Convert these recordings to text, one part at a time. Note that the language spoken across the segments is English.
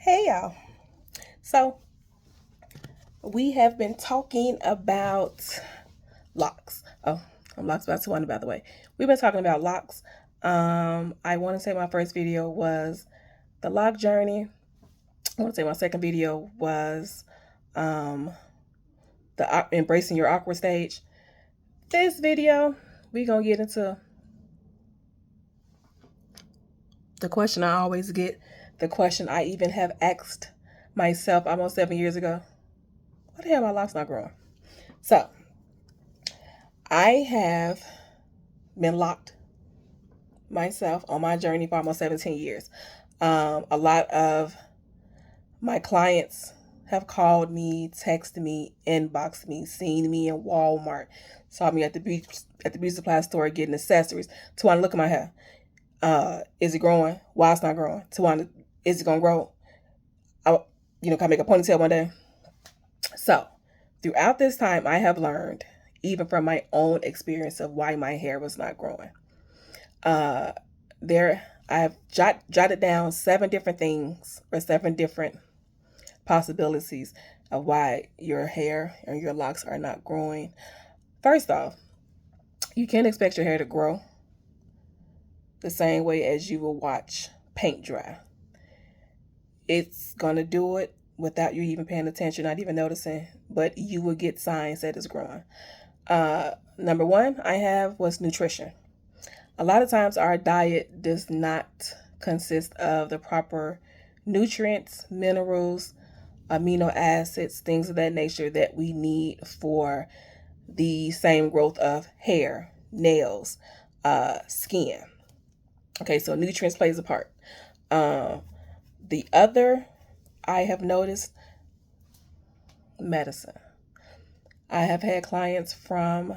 Hey y'all. So we have been talking about locks. Oh, I'm locks by Twana, by the way. We've been talking about locks. I want to say my first video was the lock journey. I want to say my second video was um, the embracing your awkward stage. This video, we're gonna get into the question I always get, the question I even have asked myself almost 7 years ago. Why the hell my locks not growing? So I have been locked myself on my journey for almost 17 years. A lot of my clients have called me, texted me, inboxed me, seen me in Walmart, saw me at the beauty supply store getting accessories. Twana, look at my hair. Is it growing? Why it's not growing? Twana, is it gonna grow? Can I make a ponytail one day? So, throughout this time, I have learned, even from my own experience, of why my hair was not growing. There, I've jotted down 7 different things or 7 different possibilities of why your hair and your locks are not growing. First off, you can't expect your hair to grow the same way as you will watch paint dry. It's gonna do it without you even paying attention, not even noticing, but you will get signs that it's growing. Number one I have was nutrition. A lot of times our diet does not consist of the proper nutrients, minerals, amino acids, things of that nature that we need for the same growth of hair, nails, skin. Okay, so nutrients plays a part. The other I have noticed, medicine. I have had clients from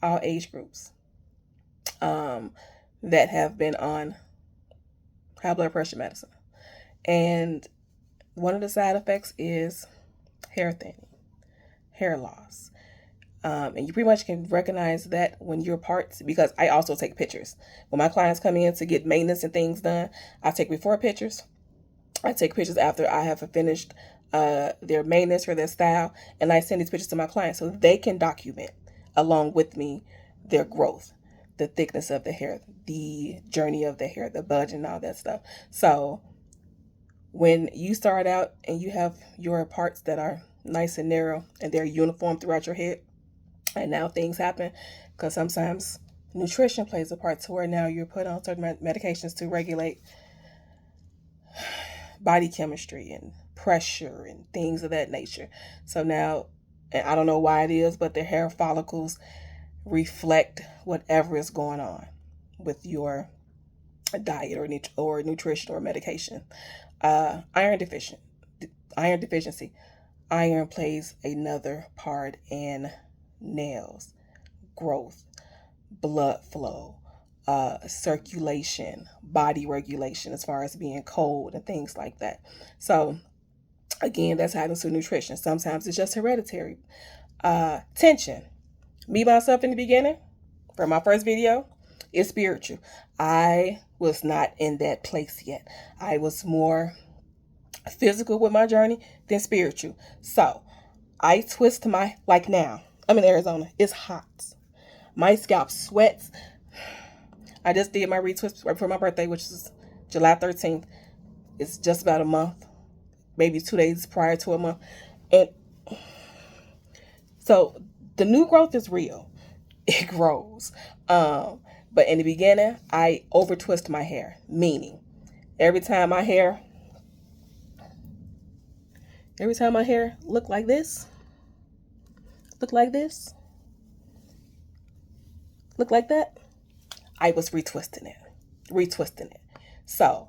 all age groups that have been on high blood pressure medicine. And one of the side effects is hair thinning, hair loss. And you pretty much can recognize that when your parts, because I also take pictures. When my clients come in to get maintenance and things done, I take before pictures. I take pictures after I have finished their maintenance or their style, and I send these pictures to my clients so they can document along with me their growth, the thickness of the hair, the journey of the hair, the budge, and all that stuff. So when you start out and you have your parts that are nice and narrow and they're uniform throughout your head, and now things happen because sometimes nutrition plays a part to where now you're put on certain medications to regulate body chemistry and pressure and things of that nature. So now, and I don't know why it is, but the hair follicles reflect whatever is going on with your diet or nutrition or medication. Iron deficiency. Iron plays another part in nails, growth, blood flow, circulation, body regulation, as far as being cold and things like that. So again, that's happens to nutrition. Sometimes it's just hereditary. Tension. Me myself in the beginning, for my first video, is spiritual. I was not in that place yet. I was more physical with my journey than spiritual. So I twist like now. I'm in Arizona. It's hot. My scalp sweats. I just did my retwist right before my birthday, which is July 13th. It's just about a month, maybe 2 days prior to a month. And so the new growth is real. It grows. But in the beginning, I over twist my hair, meaning every time my hair look like this, look like that, I was retwisting it. So,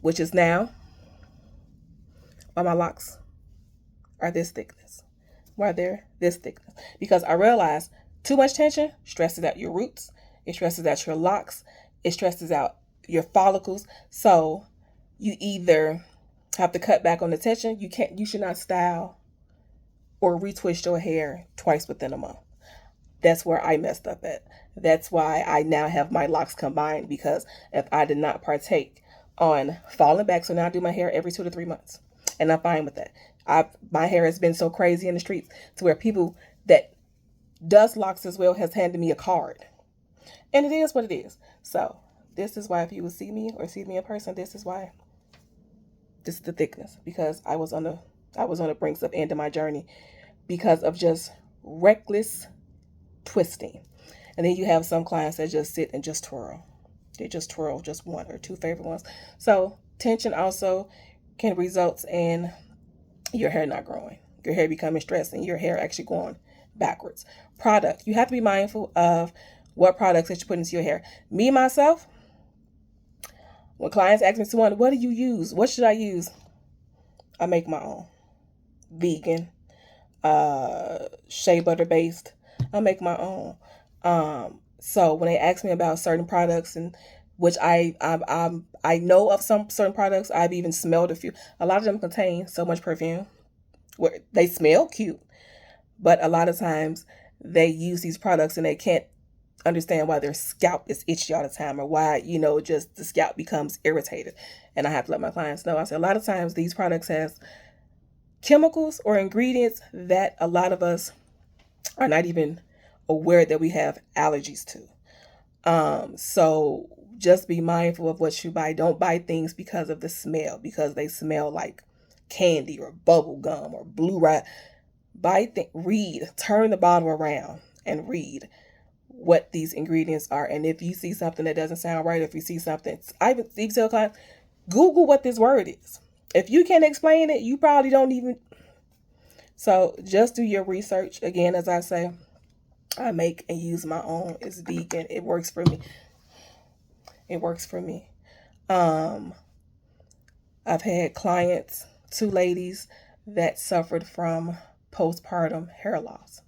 which is now why my locks are this thickness. Why they're this thickness. Because I realized too much tension stresses out your roots. It stresses out your locks. It stresses out your follicles. So you either have to cut back on the tension. You should not style or retwist your hair twice within a month. That's where I messed up at. That's why I now have my locks combined, because if I did not partake on falling back. So now I do my hair every 2 to 3 months, and I'm fine with that. My hair has been so crazy in the streets to where people that does locks as well has handed me a card, and it is what it is. So this is why if you will see me or see me in person, this is why. This is the thickness, because I was on the brinks of end of my journey because of just reckless twisting. And then you have some clients that just sit and just twirl. They just twirl just one or two favorite ones. So tension also can result in your hair not growing, your hair becoming stressed, and your hair actually going backwards. Product. You have to be mindful of what products that you put into your hair. Me, myself, when clients ask me, Twana, what do you use? What should I use? I make my own. Vegan, shea butter based. I make my own. So when they ask me about certain products, and which I know of some certain products, I've even smelled a few. A lot of them contain so much perfume where they smell cute, but a lot of times they use these products and they can't understand why their scalp is itchy all the time, or why, just the scalp becomes irritated. And I have to let my clients know. I say a lot of times these products has chemicals or ingredients that a lot of us are not even aware that we have allergies to. So just be mindful of what you buy. Don't buy things because of the smell, because they smell like candy or bubble gum or blue rice. Read, turn the bottle around and read what these ingredients are. And if you see something that doesn't sound right, if you see something, I even tell clients, Google what this word is. If you can't explain it, you probably don't even. So just do your research. Again, as I say, I make and use my own. It's vegan. It works for me. It works for me. I've had clients, 2 ladies that suffered from postpartum hair loss.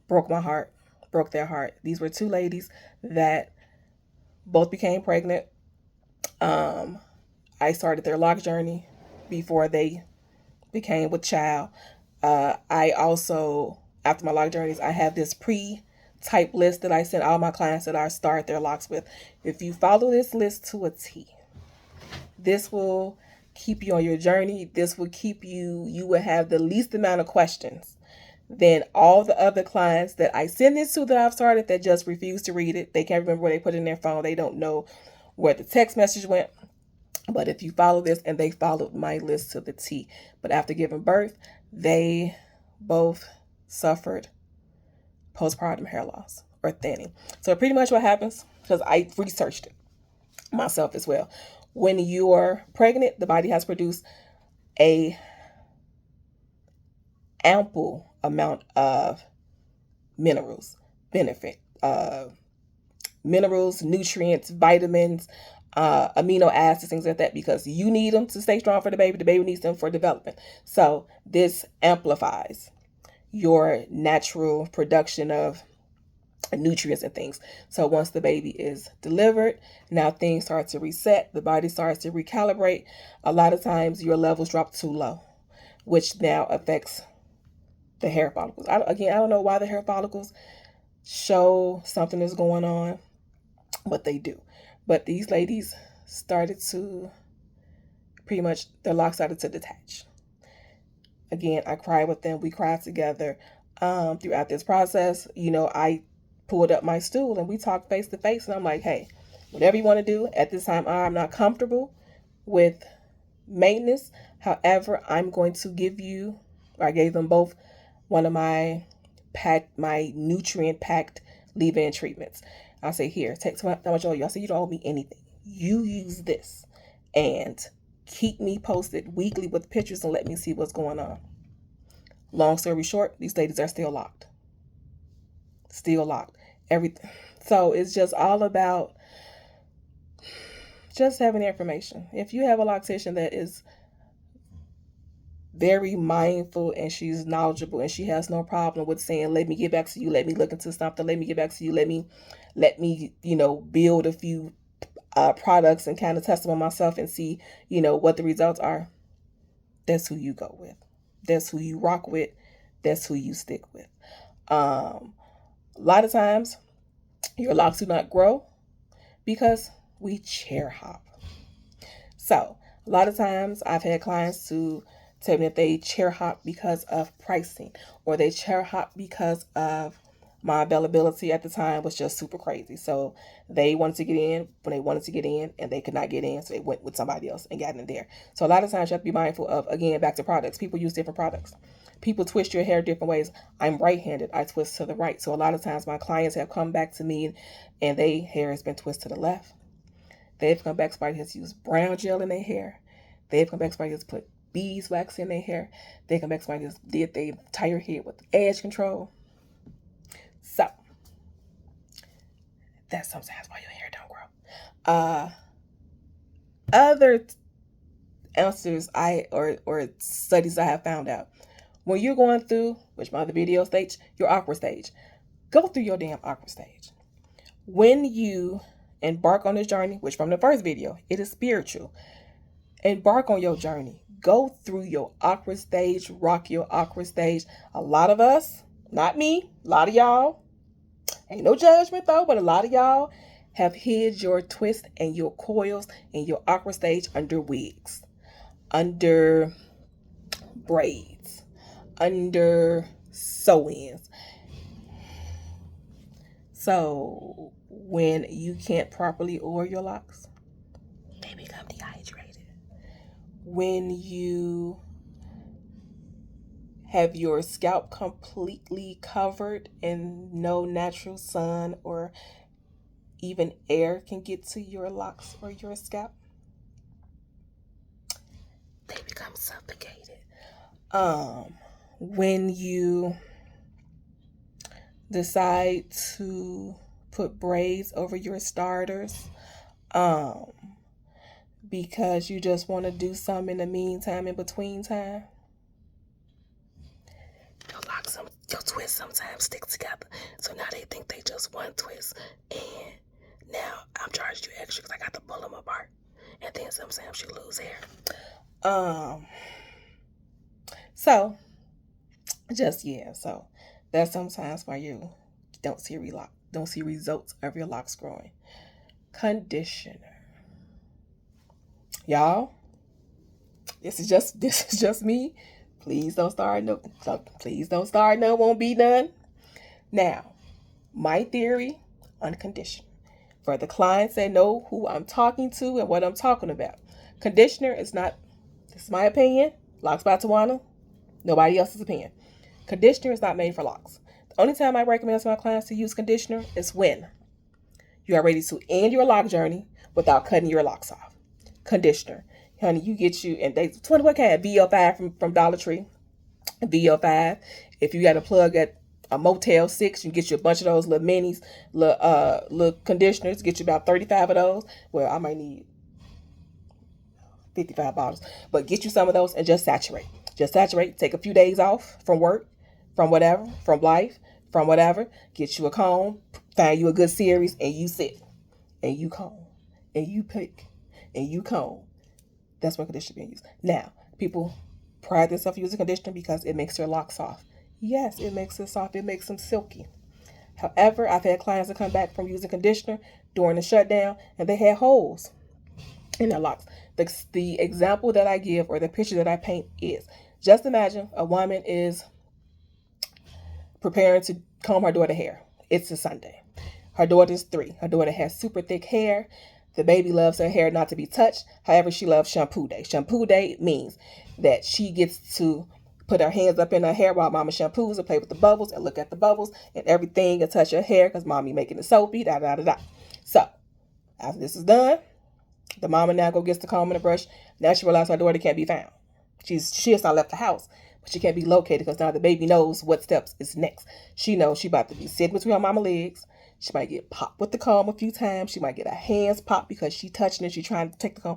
Broke my heart. Broke their heart. These were 2 ladies that both became pregnant. I started their lock journey before they became with child. I also, after my lock journeys, I have this pre-type list that I send all my clients that I start their locks with. If you follow this list to a T, this will keep you on your journey. This will keep you will have the least amount of questions than all the other clients that I send this to that I've started that just refuse to read it. They can't remember where they put it in their phone. They don't know where the text message went. But if you follow this, and they followed my list to the T. But after giving birth, they both suffered postpartum hair loss or thinning. So pretty much what happens, because I researched it myself as well. When you're pregnant, the body has produced a ample amount of minerals, minerals, nutrients, vitamins, amino acids, things like that, because you need them to stay strong for the baby. The baby needs them for development. So this amplifies your natural production of nutrients and things. So once the baby is delivered, now things start to reset. The body starts to recalibrate. A lot of times your levels drop too low, which now affects the hair follicles. I don't know why the hair follicles show something is going on, but they do. But these ladies started to pretty much, their locks started to detach. Again, I cried with them. We cried together throughout this process. I pulled up my stool and we talked face to face. And I'm like, hey, whatever you want to do at this time, I'm not comfortable with maintenance. However, I'm going to give you, or I gave them both one of my nutrient packed leave-in treatments. I say, here, take how much oil. I say, you don't owe me anything. You use this and keep me posted weekly with pictures and let me see what's going on. Long story short, these ladies are still locked. Still locked. Everything. So it's just all about just having information. If you have a loctician that is very mindful and she's knowledgeable and she has no problem with saying, let me get back to you, let me look into something, let me get back to you, let me build a few products and kind of test them on myself and see what the results are, that's who you go with, that's who you rock with, that's who you stick with. A lot of times your locks do not grow because we chair hop. So a lot of times I've had clients to tell me that they chair hop because of pricing, or they chair hop because of my availability at the time was just super crazy. So they wanted to get in when they wanted to get in and they could not get in. So they went with somebody else and got in there. So a lot of times you have to be mindful of, again, back to products. People use different products. People twist your hair different ways. I'm right-handed. I twist to the right. So a lot of times my clients have come back to me and their hair has been twisted to the left. They've come back, somebody has used brown gel in their hair. They've come back, somebody has put beeswax in their hair. They come back, somebody has did their entire hair with edge control. So that's sometimes why your hair don't grow. Other answers or studies I have found out. When you're going through, which my other video states, your awkward stage, go through your damn awkward stage. When you embark on this journey, which from the first video, it is spiritual. Embark on your journey. Go through your awkward stage, rock your awkward stage. A lot of us, not me, a lot of y'all, ain't no judgment though, but a lot of y'all have hid your twist and your coils and your awkward stage under wigs, under braids, under sew-ins. So when you can't properly oil your locks, they become dehydrated. When you have your scalp completely covered and no natural sun or even air can get to your locks or your scalp, they become suffocated. When you decide to put braids over your starters, because you just want to do something in the meantime, in between time, your locks, your twists sometimes stick together. So now they think they just one twist, and now I'm charging you extra because I got to pull them apart. And then sometimes you lose hair. So that's sometimes why you don't see results of your locks growing. Conditioner. Y'all, this is just me. Please don't start no won't be done. Now, my theory on conditioner. For the clients that know who I'm talking to and what I'm talking about. Conditioner is not, this is my opinion, LOCS by Twana, nobody else's opinion. Conditioner is not made for locks. The only time I recommend to my clients to use conditioner is when you are ready to end your lock journey without cutting your locks off. Conditioner. Honey, you get you, and they 20 what kind? VO5 from Dollar Tree. VO5. If you got a plug at a Motel 6, you get you a bunch of those little minis, little conditioners, get you about 35 of those. Well, I might need 55 bottles, but get you some of those and just saturate. Take a few days off from work, from whatever, from life, from whatever. Get you a comb, find you a good series, and you sit, and you comb, and you pick, and you comb. That's what conditioner being used. Now, people pride themselves using conditioner because it makes their locks soft. Yes, it makes it soft. It makes them silky. However, I've had clients that come back from using conditioner during the shutdown, and they had holes in their locks. The example that I give, or the picture that I paint, is just imagine a woman is preparing to comb her daughter's hair. It's a Sunday. Her daughter's 3. Her daughter has super thick hair. The baby loves her hair not to be touched. However, she loves shampoo day. Shampoo day means that she gets to put her hands up in her hair while mama shampoos and play with the bubbles and look at the bubbles and everything and touch her hair because mommy making it soapy, So, after this is done, the mama now go gets the comb and the brush. Now she realizes her daughter can't be found. She has not left the house, but she can't be located because now the baby knows what steps is next. She knows she about to be sitting between her mama legs. She might get popped with the comb a few times. She might get her hands popped because she touching it. She trying to take the comb.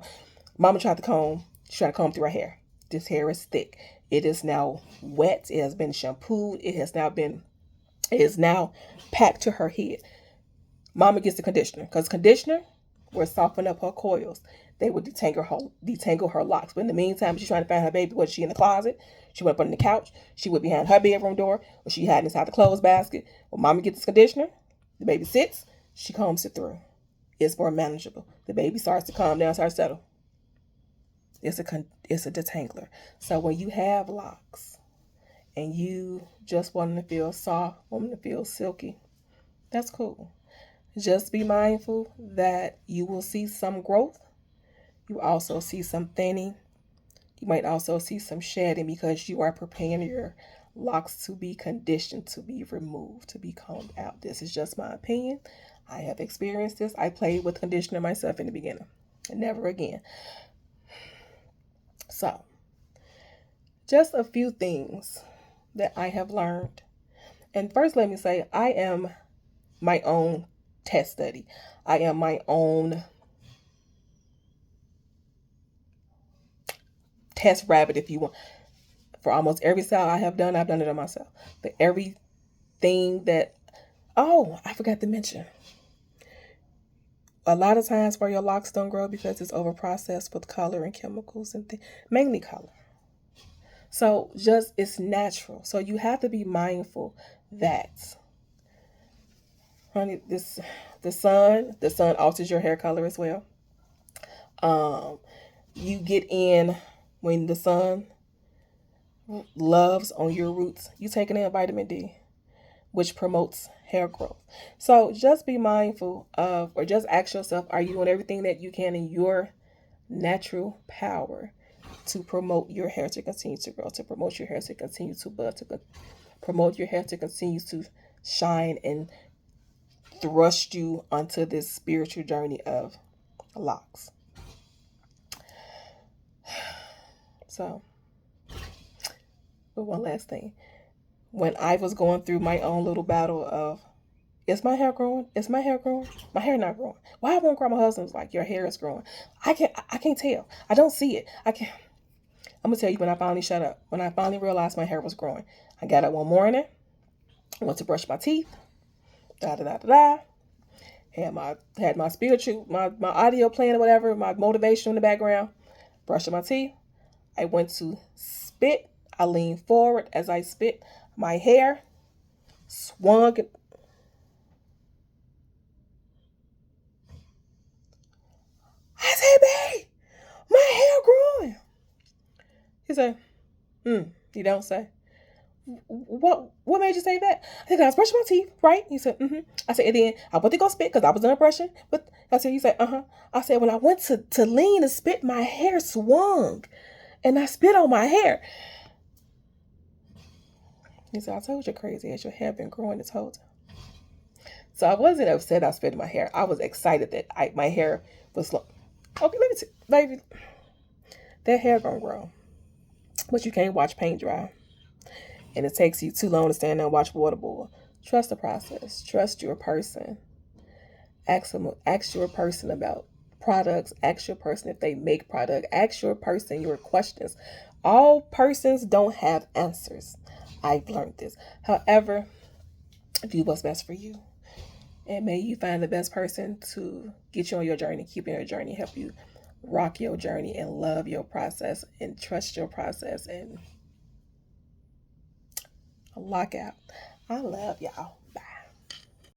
Mama tried to comb. She's trying to comb through her hair. This hair is thick. It is now wet. It has been shampooed. It is now packed to her head. Mama gets the conditioner because conditioner will soften up her coils. They will detangle her locks. But in the meantime, she's trying to find her baby. Was she in the closet? She went up on the couch. She went behind her bedroom door, or she had inside the clothes basket. When mama gets this conditioner, the baby sits. She combs it through. It's more manageable. The baby starts to calm down, starts to settle. It's a detangler. So when you have locks and you just want them to feel soft, want them to feel silky, that's cool. Just be mindful that you will see some growth. You also see some thinning. You might also see some shedding because you are preparing your locks to be conditioned, to be removed, to be combed out. This is just my opinion. I have experienced this. I played with conditioner myself in the beginning and never again. So, just a few things that I have learned. And first, let me say, I am my own test study. I am my own test rabbit, if you want. For almost every style I have done, I've done it on myself. But everything that, oh, I forgot to mention. A lot of times where your locks don't grow because it's over processed with color and chemicals and mainly color. So just it's natural. So you have to be mindful that, honey, the sun alters your hair color as well. You get in when the sun loves on your roots. You taking in vitamin D, which promotes hair growth. So just be mindful of, or just ask yourself, are you doing everything that you can in your natural power to promote your hair to continue to grow, to promote your hair to continue to bud, to promote your hair to continue to shine and thrust you onto this spiritual journey of locks. So, but one last thing. When I was going through my own little battle of, is my hair growing? Is my hair growing? My hair not growing. Why won't grow? My husband's like, your hair is growing. I can't tell. I don't see it. I'm gonna tell you when I finally shut up. When I finally realized my hair was growing. I got up one morning, went to brush my teeth, da da da da da. Had my spiritual, my audio playing or whatever, my motivation in the background, brushing my teeth. I went to spit. I leaned forward as I spit. My hair swung. I said, babe, my hair growing. He said, you don't say. What made you say that? I said, I was brushing my teeth, right? He said, I said, and then I went to go spit because I was done brushing. But I said, he said, I said, when I went to lean and spit, my hair swung. And I spit on my hair. He said, I told you crazy as your hair been growing this whole time. So I wasn't upset I spit in my hair. I was excited that my hair was long. Okay, let me see, baby. That hair gonna grow. But you can't watch paint dry. And it takes you too long to stand there and watch water boil. Trust the process. Trust your person. Ask your person about products. Ask your person if they make product. Ask your person your questions. All persons don't have answers. I've learned this. However, do what's best for you. And may you find the best person to get you on your journey, keep you on your journey, help you rock your journey and love your process and trust your process and lock out. I love y'all.